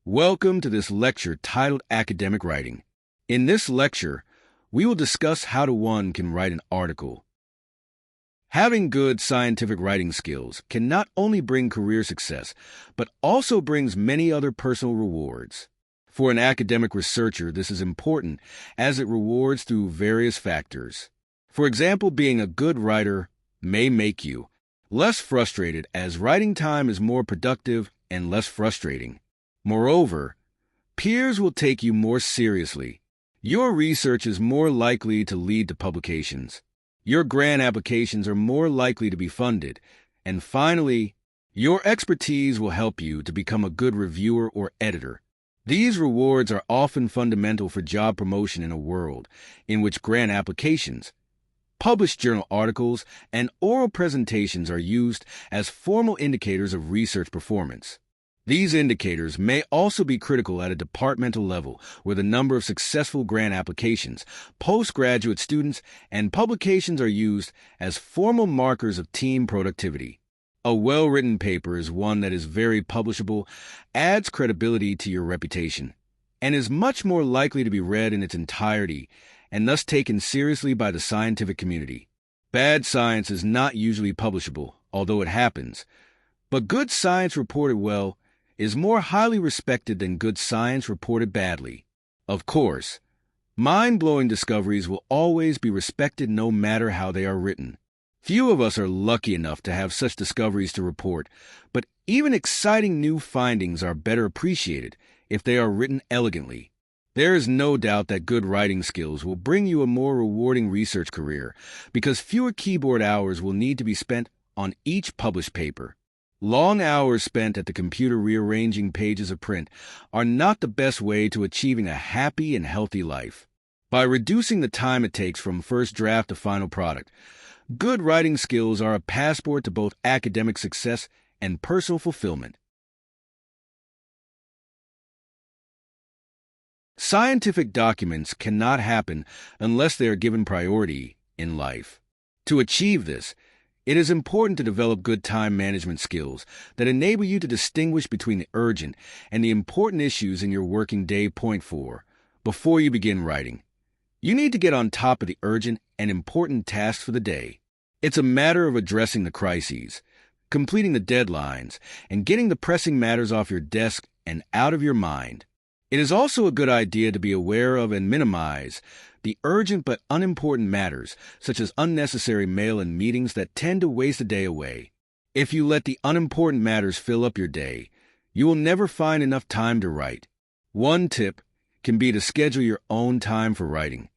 Welcome to this lecture titled Academic Writing. In this lecture, we will discuss how one can write an article. Having good scientific writing skills can not only bring career success, but also brings many other personal rewards. For an academic researcher, this is important as it rewards through various factors. For example, being a good writer may make you less frustrated as writing time is more productive and less frustrating. Moreover, peers will take you more seriously. Your research is more likely to lead to publications. Your grant applications are more likely to be funded. And finally, your expertise will help you to become a good reviewer or editor. These rewards are often fundamental for job promotion in a world in which grant applications, published journal articles, and oral presentations are used as formal indicators of research performance. These indicators may also be critical at a departmental level, where the number of successful grant applications, postgraduate students, and publications are used as formal markers of team productivity. A well-written paper is one that is very publishable, adds credibility to your reputation, and is much more likely to be read in its entirety and thus taken seriously by the scientific community. Bad science is not usually publishable, although it happens, but good science reported well is more highly respected than good science reported badly. Of course, mind-blowing discoveries will always be respected no matter how they are written. Few of us are lucky enough to have such discoveries to report, but even exciting new findings are better appreciated if they are written elegantly. There is no doubt that good writing skills will bring you a more rewarding research career because fewer keyboard hours will need to be spent on each published paper. Long hours spent at the computer rearranging pages of print are not the best way to achieving a happy and healthy life. By reducing the time it takes from first draft to final product, good writing skills are a passport to both academic success and personal fulfillment. Scientific documents cannot happen unless they are given priority in life. To achieve this, it is important to develop good time management skills that enable you to distinguish between the urgent and the important issues in your working day. Point 4. Before you begin writing, you need to get on top of the urgent and important tasks for the day. It's a matter of addressing the crises, completing the deadlines, and getting the pressing matters off your desk and out of your mind. It is also a good idea to be aware of and minimize the urgent but unimportant matters, such as unnecessary mail and meetings that tend to waste a day away. If you let the unimportant matters fill up your day, you will never find enough time to write. One tip can be to schedule your own time for writing.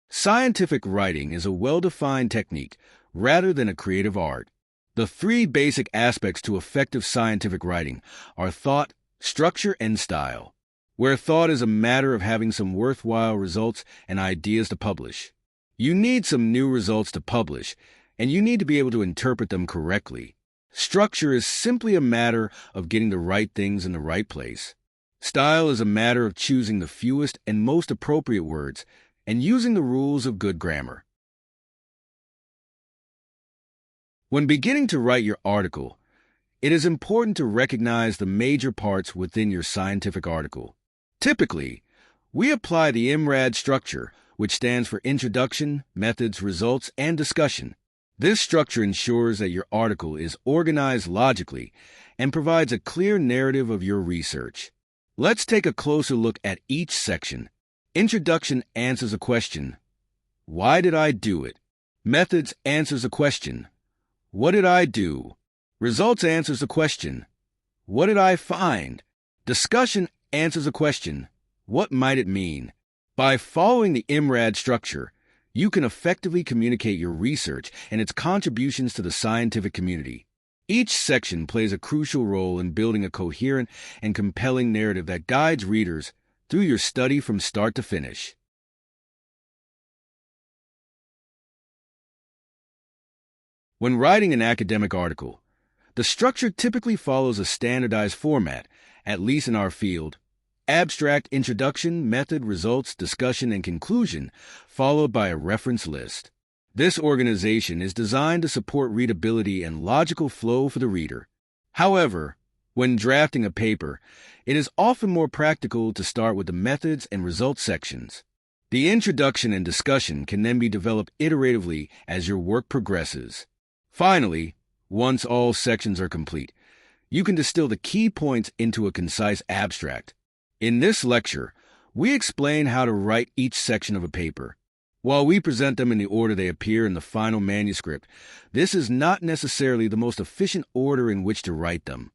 Scientific writing is a well-defined technique rather than a creative art. The three basic aspects to effective scientific writing are thought, structure, and style. Where thought is a matter of having some worthwhile results and ideas to publish. You need some new results to publish, and you need to be able to interpret them correctly. Structure is simply a matter of getting the right things in the right place. Style is a matter of choosing the fewest and most appropriate words and using the rules of good grammar. When beginning to write your article, it is important to recognize the major parts within your scientific article. Typically, we apply the IMRAD structure, which stands for Introduction, Methods, Results, and Discussion. This structure ensures that your article is organized logically and provides a clear narrative of your research. Let's take a closer look at each section. Introduction answers a question. Why did I do it? Methods answers a question. What did I do? Results answers a question. What did I find? Discussion answers a question. What might it mean? By following the IMRAD structure, you can effectively communicate your research and its contributions to the scientific community. Each section plays a crucial role in building a coherent and compelling narrative that guides readers through your study from start to finish. When writing an academic article, the structure typically follows a standardized format, at least in our field: abstract, introduction, method, results, discussion, and conclusion, followed by a reference list. This organization is designed to support readability and logical flow for the reader. However, When drafting a paper, it is often more practical to start with the methods and results sections. The introduction and discussion can then be developed iteratively as your work progresses. Finally, once all sections are complete, you can distill the key points into a concise abstract. In this lecture, we explain how to write each section of a paper. While we present them in the order they appear in the final manuscript, this is not necessarily the most efficient order in which to write them.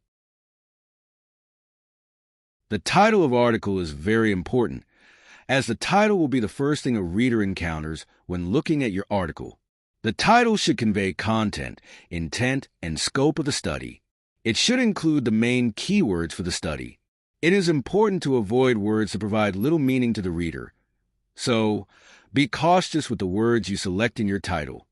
The title of article is very important, as the title will be the first thing a reader encounters when looking at your article. The title should convey content, intent, and scope of the study. It should include the main keywords for the study. It is important to avoid words that provide little meaning to the reader. So, be cautious with the words you select in your title.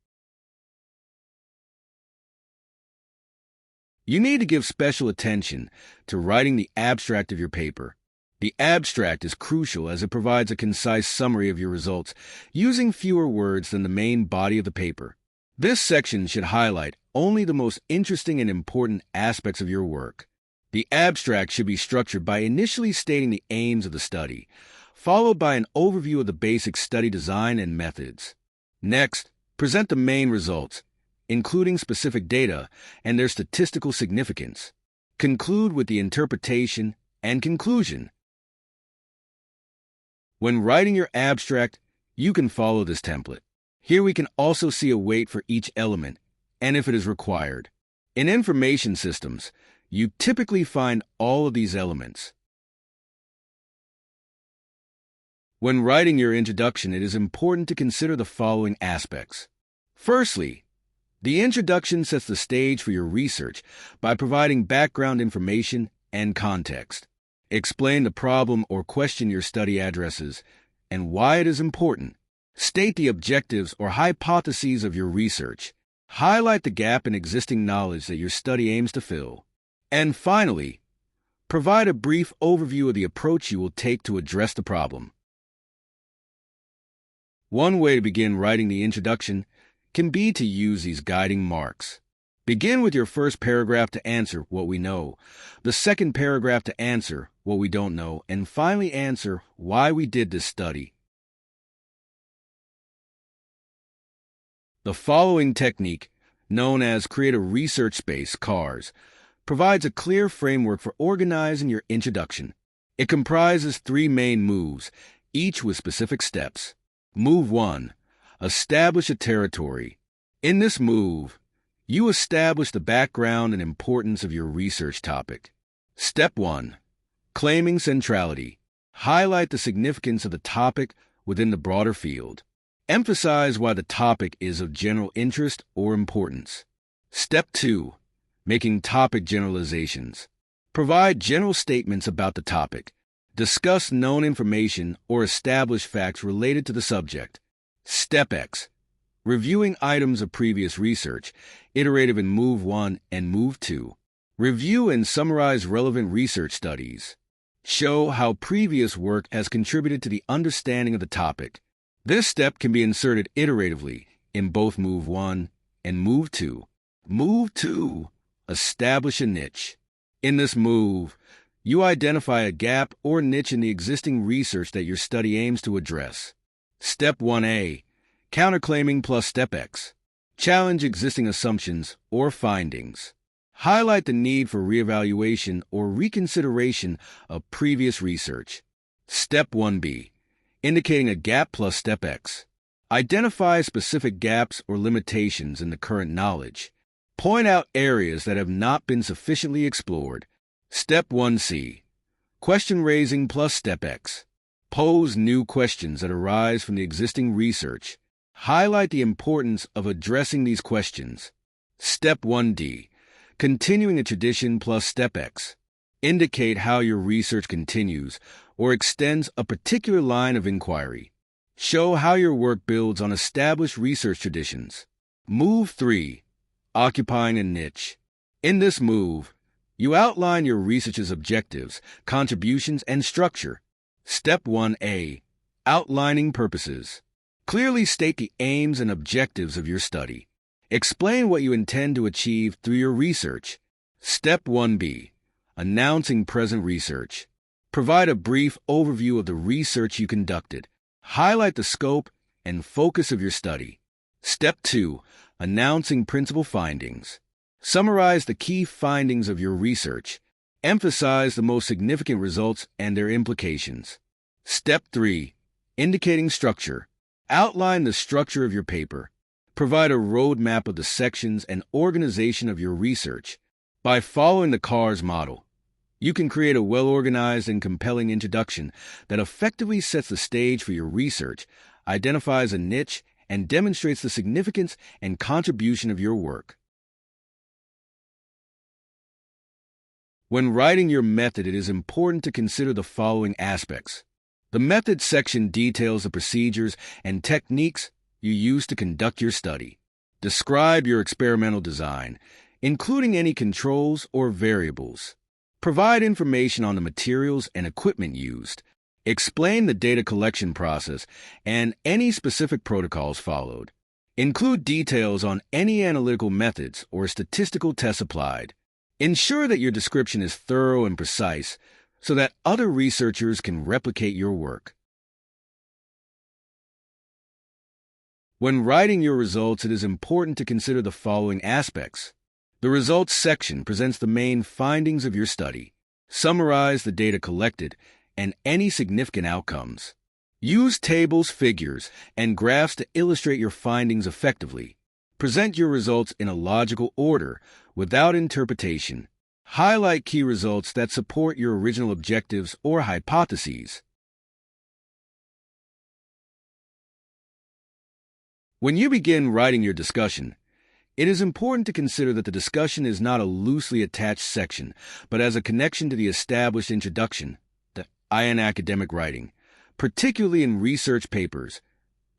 You need to give special attention to writing the abstract of your paper. The abstract is crucial as it provides a concise summary of your results, using fewer words than the main body of the paper. This section should highlight only the most interesting and important aspects of your work. The abstract should be structured by initially stating the aims of the study, followed by an overview of the basic study design and methods. Next, present the main results, including specific data and their statistical significance. Conclude with the interpretation and conclusion. When writing your abstract, you can follow this template. Here we can also see a weight for each element, and if it is required. In information systems, you typically find all of these elements. When writing your introduction, it is important to consider the following aspects. Firstly, the introduction sets the stage for your research by providing background information and context. Explain the problem or question your study addresses and why it is important. State the objectives or hypotheses of your research. Highlight the gap in existing knowledge that your study aims to fill. And finally, provide a brief overview of the approach you will take to address the problem. One way to begin writing the introduction can be to use these guiding marks. Begin with your first paragraph to answer what we know, the second paragraph to answer what we don't know, and finally answer why we did this study. The following technique, known as Create a Research Space, CARS, provides a clear framework for organizing your introduction. It comprises 3 main moves, each with specific steps. Move 1. Establish a territory. In this move, you establish the background and importance of your research topic. Step 1. Claiming centrality. Highlight the significance of the topic within the broader field. Emphasize why the topic is of general interest or importance. Step 2. Making topic generalizations. Provide general statements about the topic. Discuss known information or establish facts related to the subject. Step X. Reviewing items of previous research, iterative in Move 1 and Move 2. Review and summarize relevant research studies. Show how previous work has contributed to the understanding of the topic. This step can be inserted iteratively in both Move 1 and Move 2. Move 2. Establish a niche. In this move, you identify a gap or niche in the existing research that your study aims to address. Step 1A. Counterclaiming plus Step X. Challenge existing assumptions or findings. Highlight the need for reevaluation or reconsideration of previous research. Step 1B. Indicating a gap plus Step X. Identify specific gaps or limitations in the current knowledge. Point out areas that have not been sufficiently explored. Step 1C. Question raising plus Step X. Pose new questions that arise from the existing research. Highlight the importance of addressing these questions. Step 1D. Continuing a tradition plus Step X. Indicate how your research continues or extends a particular line of inquiry. Show how your work builds on established research traditions. Move 3. Occupying a niche. In this move, you outline your research's objectives, contributions, and structure. Step 1A. Outlining purposes. Clearly state the aims and objectives of your study. Explain what you intend to achieve through your research. Step 1B. Announcing present research. Provide a brief overview of the research you conducted. Highlight the scope and focus of your study. Step 2. Announcing principal findings. Summarize the key findings of your research. Emphasize the most significant results and their implications. Step 3. Indicating structure. Outline the structure of your paper. Provide a roadmap of the sections and organization of your research. By following the CARS model, you can create a well-organized and compelling introduction that effectively sets the stage for your research, identifies a niche, and demonstrates the significance and contribution of your work. When writing your method, it is important to consider the following aspects. The method section details the procedures and techniques you use to conduct your study. Describe your experimental design, including any controls or variables. Provide information on the materials and equipment used. Explain the data collection process and any specific protocols followed. Include details on any analytical methods or statistical tests applied. Ensure that your description is thorough and precise so that other researchers can replicate your work. When writing your results, it is important to consider the following aspects. The results section presents the main findings of your study. Summarize the data collected and any significant outcomes. Use tables, figures, and graphs to illustrate your findings effectively. Present your results in a logical order without interpretation. Highlight key results that support your original objectives or hypotheses. When you begin writing your discussion, it is important to consider that the discussion is not a loosely attached section, but as a connection to the established introduction, the in academic writing, particularly in research papers.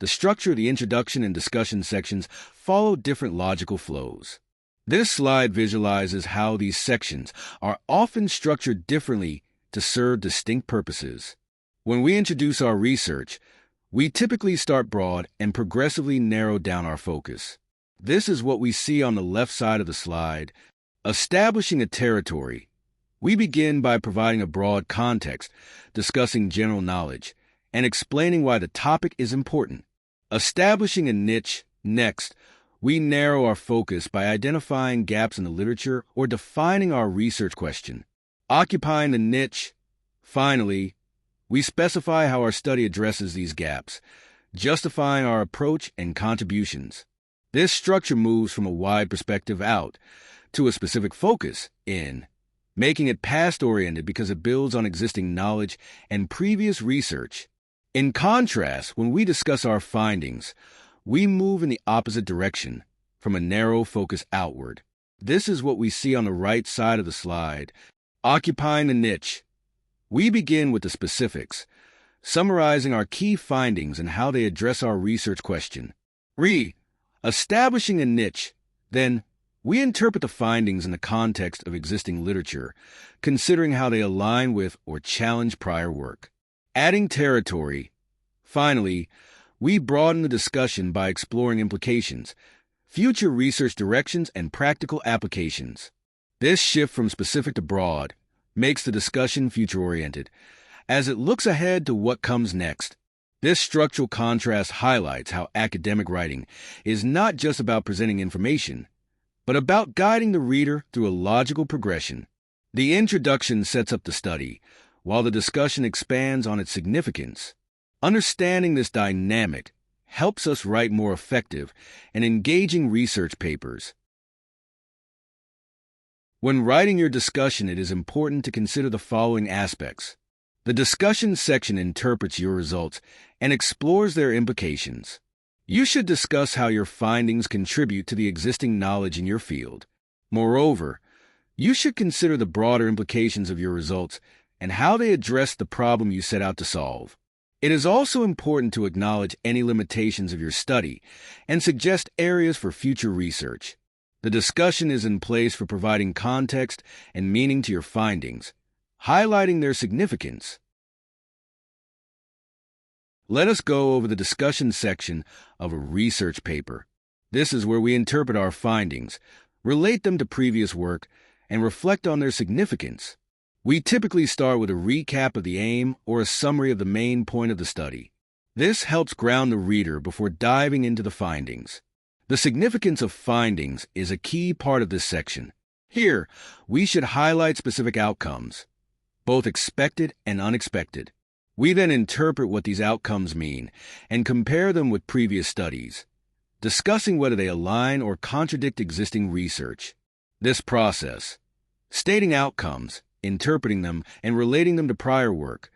The structure of the introduction and discussion sections follow different logical flows. This slide visualizes how these sections are often structured differently to serve distinct purposes. When we introduce our research, we typically start broad and progressively narrow down our focus. This is what we see on the left side of the slide. Establishing a territory. We begin by providing a broad context, discussing general knowledge, and explaining why the topic is important. Establishing a niche. Next, we narrow our focus by identifying gaps in the literature or defining our research question. Occupying the niche. Finally, we specify how our study addresses these gaps, justifying our approach and contributions. This structure moves from a wide perspective out to a specific focus in, making it past-oriented because it builds on existing knowledge and previous research. In contrast, when we discuss our findings, we move in the opposite direction, from a narrow focus outward. This is what we see on the right side of the slide. Occupying the niche. We begin with the specifics, summarizing our key findings and how they address our research question. Establishing a niche. Then, we interpret the findings in the context of existing literature, considering how they align with or challenge prior work. Adding territory. Finally, we broaden the discussion by exploring implications, future research directions, and practical applications. This shift from specific to broad makes the discussion future-oriented, as it looks ahead to what comes next. This structural contrast highlights how academic writing is not just about presenting information, but about guiding the reader through a logical progression. The introduction sets up the study, while the discussion expands on its significance. Understanding this dynamic helps us write more effective and engaging research papers. When writing your discussion, it is important to consider the following aspects. The discussion section interprets your results and explores their implications. You should discuss how your findings contribute to the existing knowledge in your field. Moreover, you should consider the broader implications of your results and how they address the problem you set out to solve. It is also important to acknowledge any limitations of your study and suggest areas for future research. The discussion is in place for providing context and meaning to your findings, highlighting their significance. Let us go over the discussion section of a research paper. This is where we interpret our findings, relate them to previous work, and reflect on their significance. We typically start with a recap of the aim or a summary of the main point of the study. This helps ground the reader before diving into the findings. The significance of findings is a key part of this section. Here, we should highlight specific outcomes, both expected and unexpected. We then interpret what these outcomes mean and compare them with previous studies, discussing whether they align or contradict existing research. This process, stating outcomes, interpreting them, and relating them to prior work,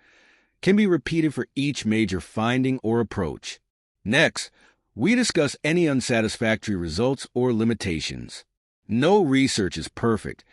can be repeated for each major finding or approach. Next, we discuss any unsatisfactory results or limitations. No research is perfect,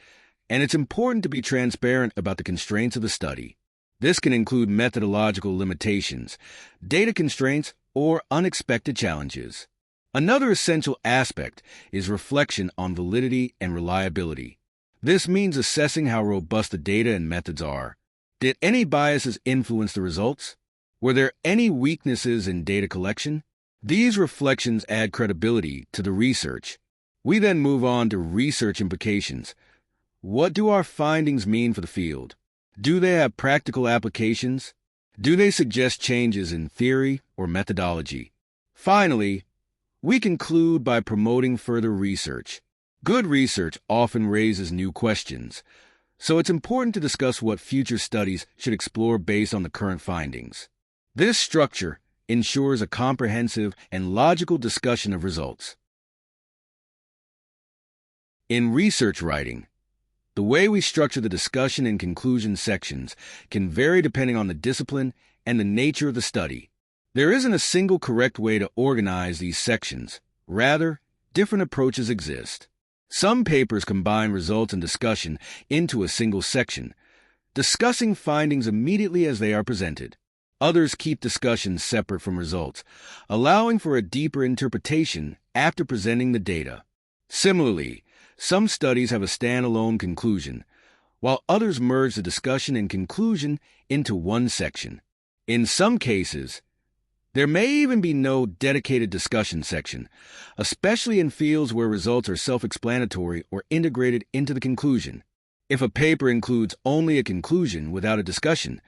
and it's important to be transparent about the constraints of the study. This can include methodological limitations, data constraints, or unexpected challenges. Another essential aspect is reflection on validity and reliability. This means assessing how robust the data and methods are. Did any biases influence the results? Were there any weaknesses in data collection? These reflections add credibility to the research. We then move on to research implications. What do our findings mean for the field? Do they have practical applications? Do they suggest changes in theory or methodology? Finally, we conclude by promoting further research. Good research often raises new questions, so it's important to discuss what future studies should explore based on the current findings. This structure ensures a comprehensive and logical discussion of results. In research writing, the way we structure the discussion and conclusion sections can vary depending on the discipline and the nature of the study. There isn't a single correct way to organize these sections. Rather, different approaches exist. Some papers combine results and discussion into a single section, discussing findings immediately as they are presented. Others keep discussions separate from results, allowing for a deeper interpretation after presenting the data. Similarly, some studies have a standalone conclusion, while others merge the discussion and conclusion into one section. In some cases, there may even be no dedicated discussion section, especially in fields where results are self-explanatory or integrated into the conclusion. If a paper includes only a conclusion without a discussion,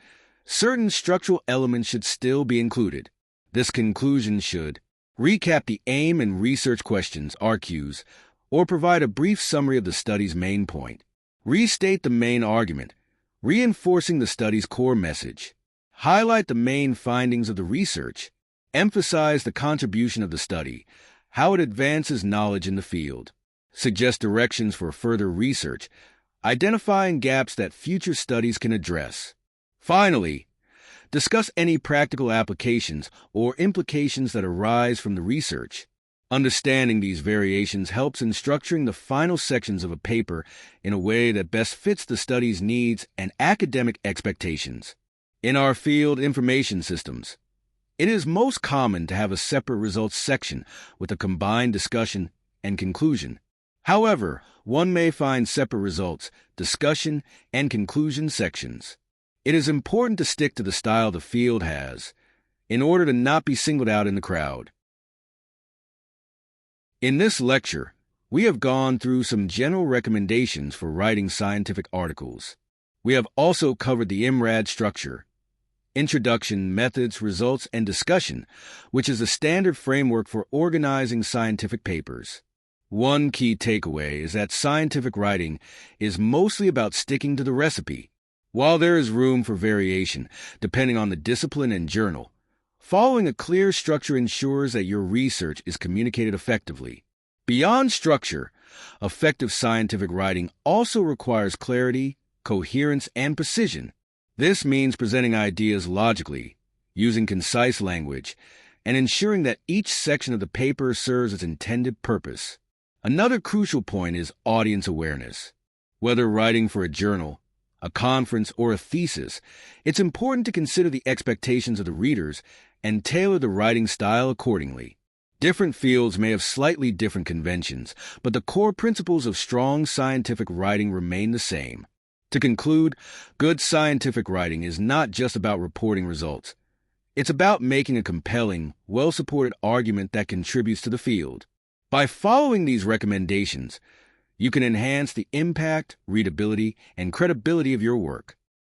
certain structural elements should still be included. This conclusion should recap the aim and research questions, RQs, or provide a brief summary of the study's main point. Restate the main argument, reinforcing the study's core message. Highlight the main findings of the research. Emphasize the contribution of the study, how it advances knowledge in the field. Suggest directions for further research, identifying gaps that future studies can address. Finally, discuss any practical applications or implications that arise from the research. Understanding these variations helps in structuring the final sections of a paper in a way that best fits the study's needs and academic expectations. In our field, information systems, it is most common to have a separate results section with a combined discussion and conclusion. However, one may find separate results, discussion, and conclusion sections. It is important to stick to the style the field has in order to not be singled out in the crowd. In this lecture, we have gone through some general recommendations for writing scientific articles. We have also covered the IMRAD structure, Introduction, Methods, Results, and Discussion, which is a standard framework for organizing scientific papers. One key takeaway is that scientific writing is mostly about sticking to the recipe. While there is room for variation, depending on the discipline and journal, following a clear structure ensures that your research is communicated effectively. Beyond structure, effective scientific writing also requires clarity, coherence, and precision. This means presenting ideas logically, using concise language, and ensuring that each section of the paper serves its intended purpose. Another crucial point is audience awareness. Whether writing for a journal, a conference, or a thesis, it's important to consider the expectations of the readers and tailor the writing style accordingly. Different fields may have slightly different conventions, but the core principles of strong scientific writing remain the same. To conclude, good scientific writing is not just about reporting results. It's about making a compelling, well-supported argument that contributes to the field. By following these recommendations, You can enhance the impact, readability, and credibility of your work.